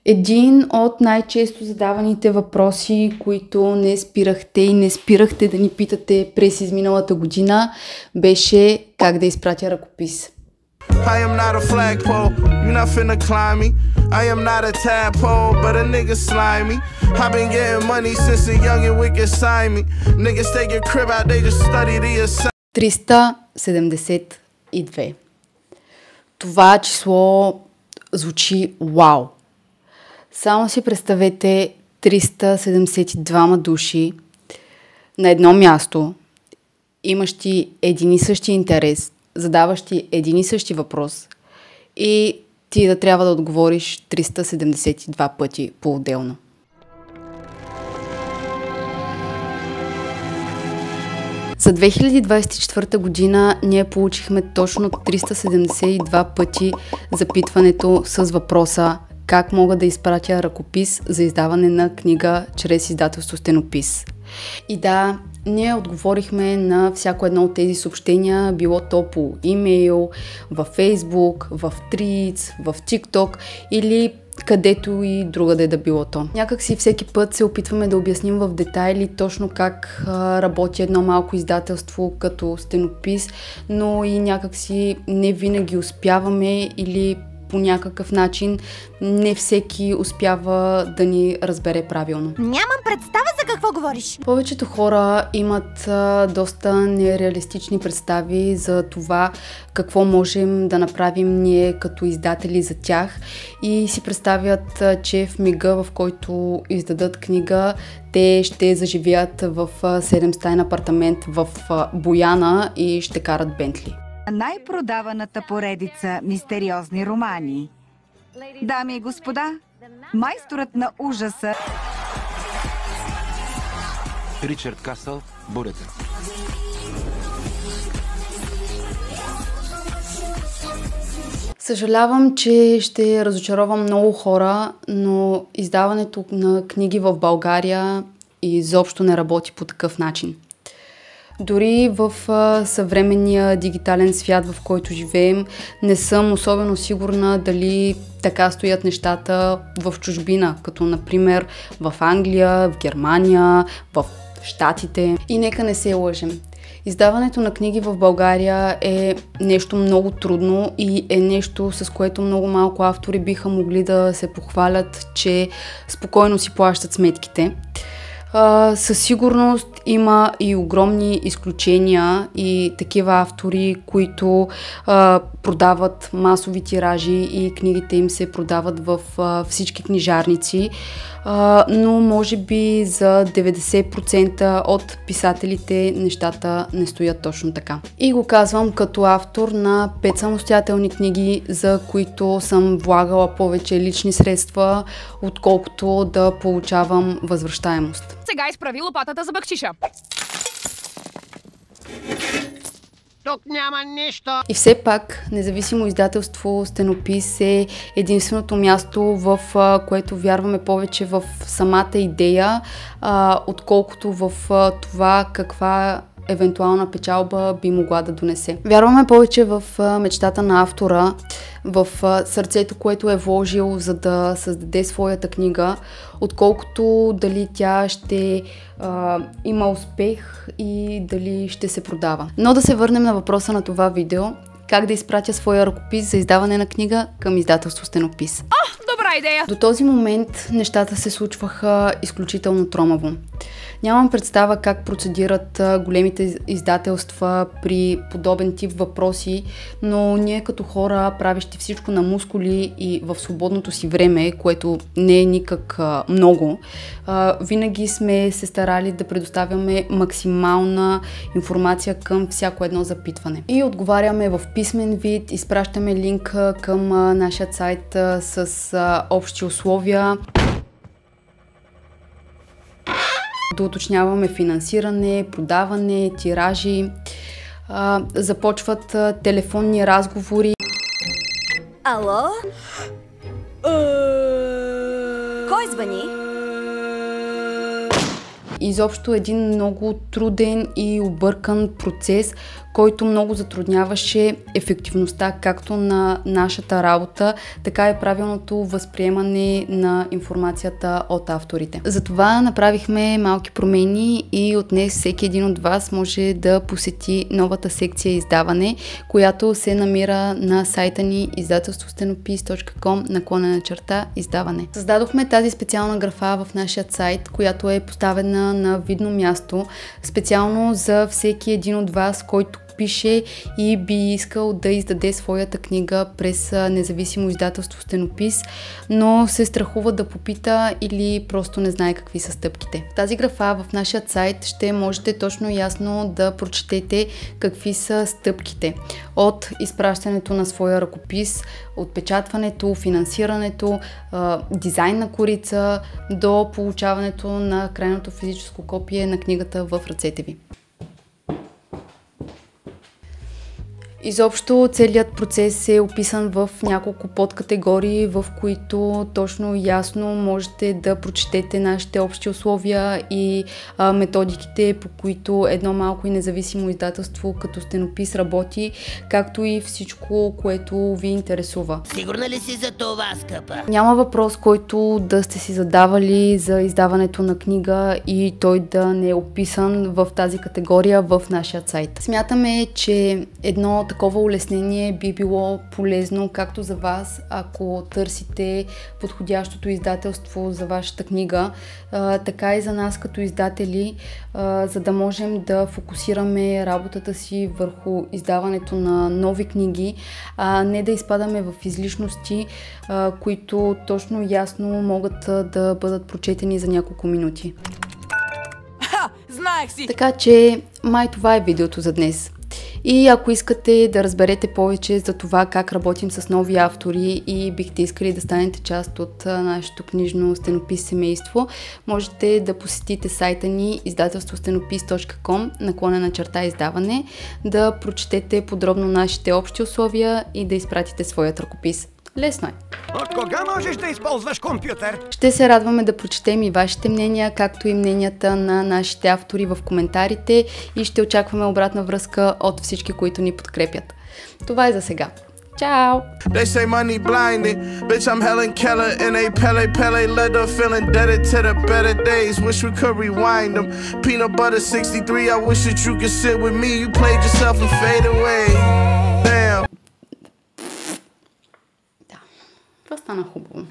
Един от най-често задаваните въпроси, които не спирахте и не спирахте да ни питате през изминалата година, беше как да изпратя ръкопис. I am not a flagpole, you're not finna climb me. I am not a tadpole, but a nigga slimy. I've been getting money since a young and wicked sign me. Niggas take your crib out, they just study the assignment. 372. Това число звучи вау. Само си представете 372 души на едно място, имащи един и същи интерес, задаващи един и същи въпрос и ти да трябва да отговориш 372 пъти по-отделно. За 2024 година ние получихме точно 372 пъти запитването с въпроса как мога да изпратя ръкопис за издаване на книга чрез издателство Стенопис. И да, ние отговорихме на всяко едно от тези съобщения, било то по имейл, във Facebook, в Threads, в TikTok или където и другаде да било то. Някак си всеки път се опитваме да обясним в детайли точно как работи едно малко издателство като Стенопис, но и някак си не винаги успяваме или по някакъв начин не всеки успява да ни разбере правилно. Нямам представа за какво говориш. Повечето хора имат доста нереалистични представи за това какво можем да направим ние като издатели за тях и си представят, че в мига, в който издадат книга, те ще заживеят в 7-стаен апартамент в Бояна и ще карат Бентли. Най-продаваната поредица мистериозни романи. Дами и господа, майсторът на ужаса Ричард Касъл, Бурята. Съжалявам, че ще разочаровам много хора, но издаването на книги в България изобщо не работи по такъв начин. Дори в съвременния дигитален свят, в който живеем, не съм особено сигурна дали така стоят нещата в чужбина, като например в Англия, в Германия, в Щатите. И нека не се лъжем. Издаването на книги в България е нещо много трудно и е нещо, с което много малко автори биха могли да се похвалят, че спокойно си плащат сметките. Със сигурност има и огромни изключения и такива автори, които продават масови тиражи и книгите им се продават в всички книжарници, но може би за 90% от писателите нещата не стоят точно така. И го казвам като автор на 5 самостоятелни книги, за които съм влагала повече лични средства, отколкото да получавам възвръщаемост. Сега изправи лопатата за бакчиша. Тук няма нищо. И все пак, независимо издателство Стенопис е единственото място, в което вярваме повече в самата идея, отколкото в това каква евентуална печалба би могла да донесе. Вярваме повече в мечтата на автора, в сърцето, което е вложил, за да създаде своята книга, отколкото дали тя ще има успех и дали ще се продава. Но да се върнем на въпроса на това видео. Как да изпратя своя ръкопис за издаване на книга към издателство Стенопис. Добра идея! До този момент нещата се случваха изключително тромаво. Нямам представа как процедират големите издателства при подобен тип въпроси, но ние като хора, правещи всичко на мускули и в свободното си време, което не е никак много, винаги сме се старали да предоставяме максимална информация към всяко едно запитване. И отговаряме в писмен вид, изпращаме линк към нашия сайт с общи условия. Да уточняваме финансиране, продаване, тиражи. Започват телефонни разговори. Ало? Кой звъни? Изобщо един много труден и объркан процес, който много затрудняваше ефективността както на нашата работа, така и правилното възприемане на информацията от авторите. Затова направихме малки промени и от днес всеки един от вас може да посети новата секция издаване, която се намира на сайта ни izdателствостенопис.com/издаване. Създадохме тази специална графа в нашия сайт, която е поставена на видно място, специално за всеки един от вас, който пише и би искал да издаде своята книга през независимо издателство Стенопис, но се страхува да попита или просто не знае какви са стъпките. В тази графа в нашия сайт ще можете точно и ясно да прочетете какви са стъпките от изпращането на своя ръкопис, отпечатването, финансирането, дизайн на корица до получаването на крайното физическо копие на книгата в ръцете ви. Изобщо целият процес е описан в няколко подкатегории, в които точно и ясно можете да прочетете нашите общи условия и методиките, по които едно малко и независимо издателство като Стенопис работи, както и всичко, което ви интересува. Сигурна ли си за това, скъпа? Няма въпрос, който да сте си задавали за издаването на книга и той да не е описан в тази категория в нашия сайт. Смятаме, че едно такова улеснение би било полезно както за вас, ако търсите подходящото издателство за вашата книга, така и за нас като издатели, за да можем да фокусираме работата си върху издаването на нови книги, а не да изпадаме в излишности, които точно ясно могат да бъдат прочетени за няколко минути. Знаех си! Така че, май това е видеото за днес. И ако искате да разберете повече за това как работим с нови автори и бихте искали да станете част от нашето книжно Стенопис семейство, можете да посетите сайта ни izdателствостенопис.com/издаване, да прочетете подробно нашите общи условия и да изпратите своят ръкопис. Лесно е! От кога можеш да използваш компютър? Ще се радваме да прочетем и вашите мнения, както и мненията на нашите автори в коментарите и ще очакваме обратна връзка от всички, които ни подкрепят. Това е за сега. Чао! They say money blinded, bitch I'm Helen Keller in a Pele leather, feeling indebted to the better days, wish we could rewind them. Peanut butter 63, I wish that you could sit with me, you played yourself and fade away. Damn. Това стана хубаво.